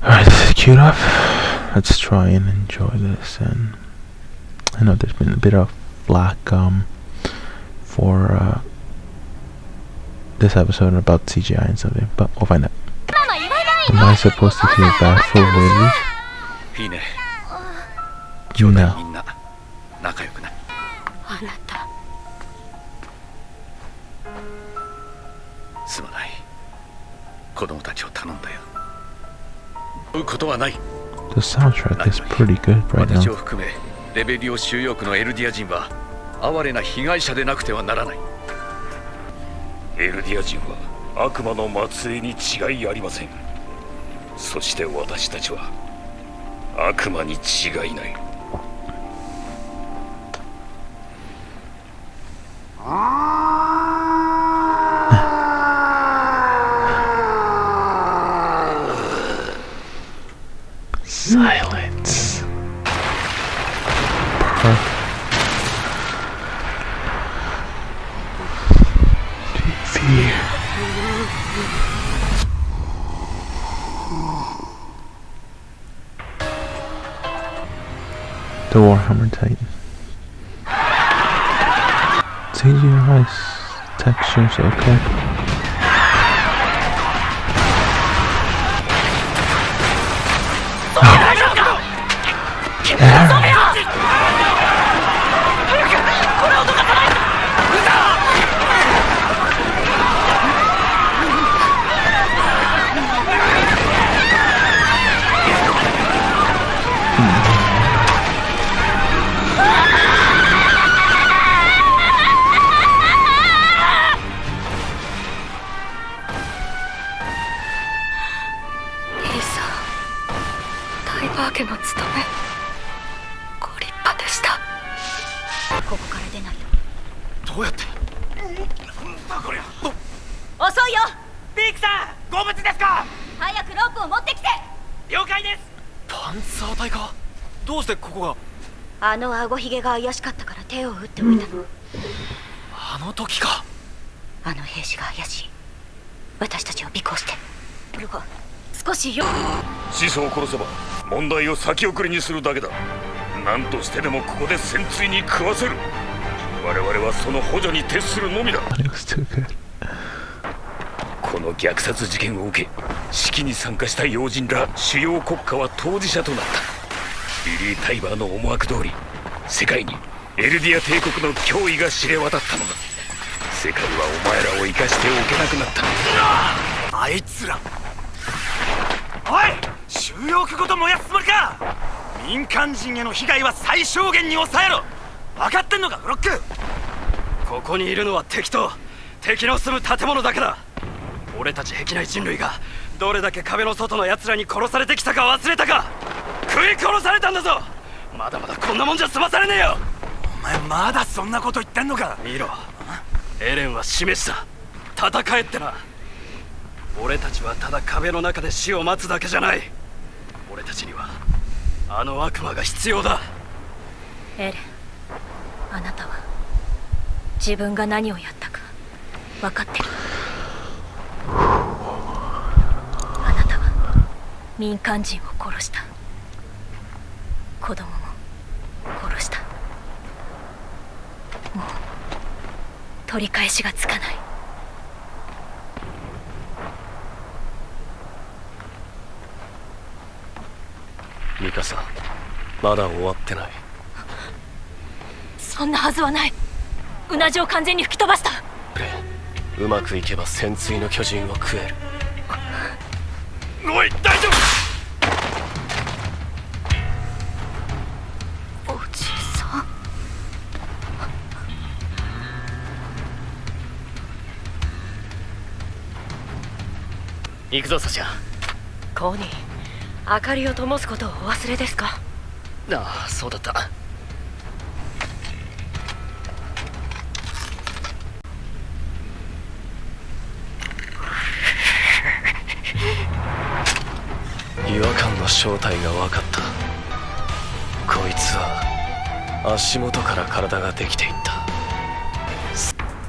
Alright, this is queued up. Let's try and enjoy this. And I know there's been a bit of flack for this episode about CGI and something, but we'll find out. Am I supposed to feel bad for Willie? No. すまない。子供たちを頼んだよ。追うことはない。 The soundtrack is pretty good right now. 私を含めレベリオ収容区のエルディア人は哀れな被害者でなくてはならない。エルディア人は悪魔の末裔に違いありません。そして私たちは悪魔に違いない。 Silence. Perfect. Fear. The Warhammer Titan. CGI textures, okay. Mikasa, まだ終わってない。そんなはずはない。うなじを完全に吹き飛ばした。うまくいけば潜水の巨人を食える。おい、大丈夫。おじいさん。行くぞ、サシャ。コニー。 明かりを灯すことをお忘れですか？ああ、そうだった。違和感の正体が分かった。こいつは足元から体ができていった。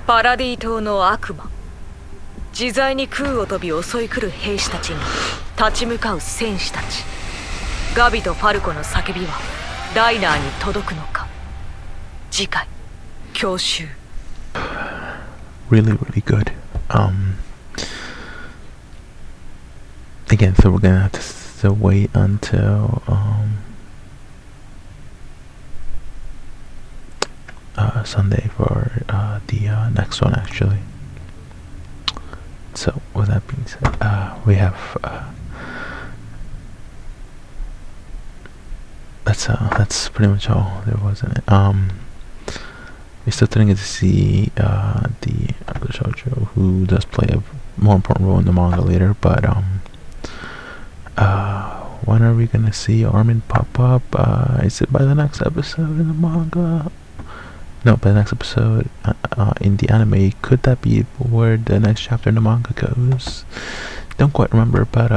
パラディ島の悪魔。自在に空を飛び襲い来る兵士たちに立ち向かう戦士たち。ガビとファルコの叫びはライナーに届くのか。次回教習。 Really good. Again, so we're gonna have to still wait until Sunday for the next one, actually. So with that being said, we have that's pretty much all there was in it. We're still trying to see the shoujo, who does play a more important role in the manga later, but when are we gonna see Armin pop up? Is it by the next episode in the manga? No, by the next episode in the anime. Could that be where the next chapter in the manga goes? Don't quite remember, but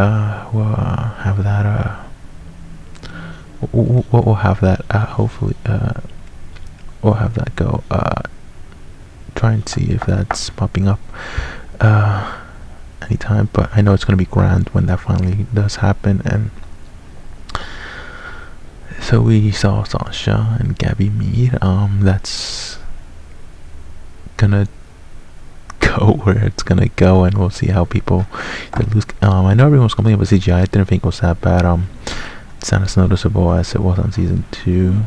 we'll have that. We'll have that. Hopefully, we'll have that go. Try and see if that's popping up anytime. But I know it's gonna be grand when that finally does happen. And so we saw Sasha and Gabby meet. That's gonna go where it's gonna go, and we'll see how people lose. I know everyone's complaining about CGI. I didn't think it was that bad. It's not as noticeable as it was on season 2.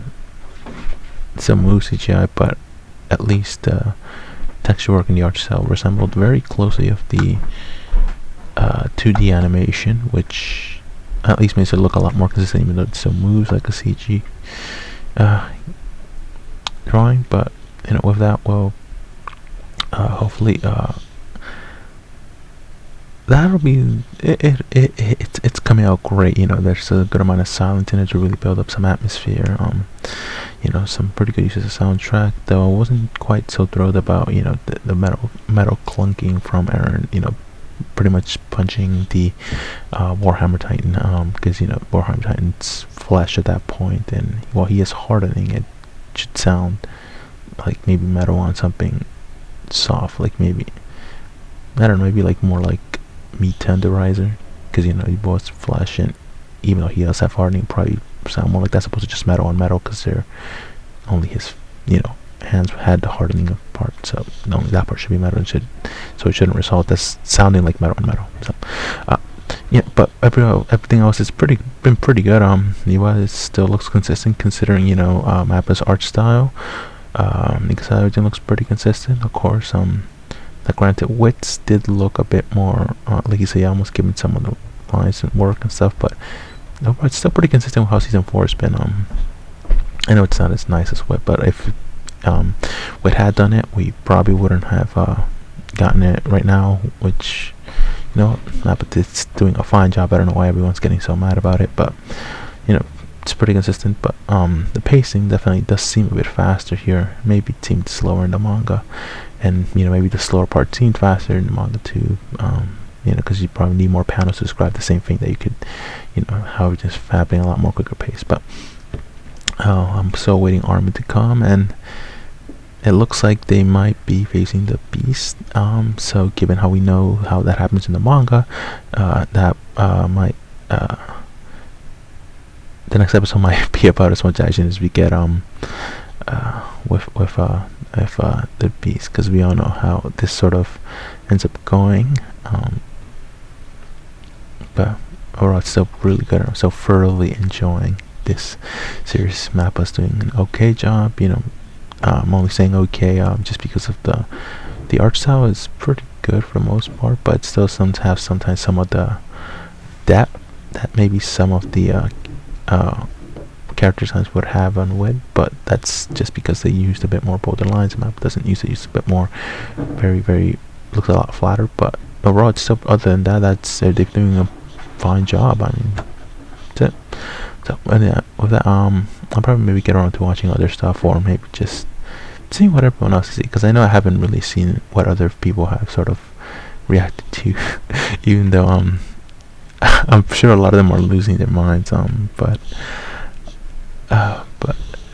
Some move CGI, but at least texture work in the art style resembled very closely of the 2D animation, which at least makes it look a lot more consistent, even though it still moves like a CG drawing. But with that, well, hopefully that'll be it's coming out great. There's a good amount of silence in it to really build up some atmosphere. Some pretty good uses of soundtrack, though I wasn't quite so thrilled about the metal clunking from Eren, pretty much punching the Warhammer Titan, because Warhammer Titan's flesh at that point, and while he is hardening, it should sound like maybe metal on something soft, like maybe, I don't know, maybe like more like meat tenderizer, because he was flesh, and even though he does have hardening, probably sound more like that's supposed to just metal on metal, because they're only his hands had the hardening part, so only that part should be metal, so it shouldn't result as sounding like metal on metal. So but everything else has been pretty good. It still looks consistent considering Mappa's art style. Because everything looks pretty consistent. Of course, the granted wits did look a bit more like you say, almost giving some of the lines and work and stuff, but overall it's still pretty consistent with how season 4 has been. I know it's not as nice as Wit, but if Wit had done it, we probably wouldn't have gotten it right now, which but it's doing a fine job. I don't know why everyone's getting so mad about it, but it's pretty consistent. But the pacing definitely does seem a bit faster here. Maybe it seemed slower in the manga, and maybe the slower part seemed faster in the manga too. Because you probably need more panels to describe the same thing that you could, how it's just happening a lot more quicker pace. But I'm still waiting Armin to come, and it looks like they might be facing the beast. So given how we know how that happens in the manga, that might the next episode might be about as much action as we get with the beast, because we all know how this sort of ends up going. But overall, it's still really good. I'm so thoroughly enjoying this series. Mappa's doing an okay job. I'm only saying okay just because of the art style is pretty good for the most part, but still sometimes some of the depth that maybe some of the character designs would have on Wit, but that's just because they used a bit more bolder lines. Mappa doesn't use a bit more, very, very, looks a lot flatter, but overall it's still, other than that, they're doing a fine job. I mean, that's it. So with that, I'll probably maybe get around to watching other stuff, or maybe just seeing what everyone else sees, because I know I haven't really seen what other people have sort of reacted to, even though I'm sure a lot of them are losing their minds. But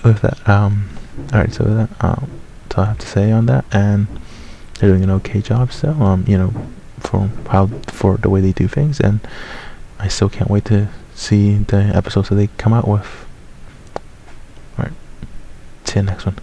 with that, alright. So with that, that's all I have to say on that, and they're doing an okay job still. For the way they do things, and I still can't wait to see the episodes that they come out with. Alright, see you next one.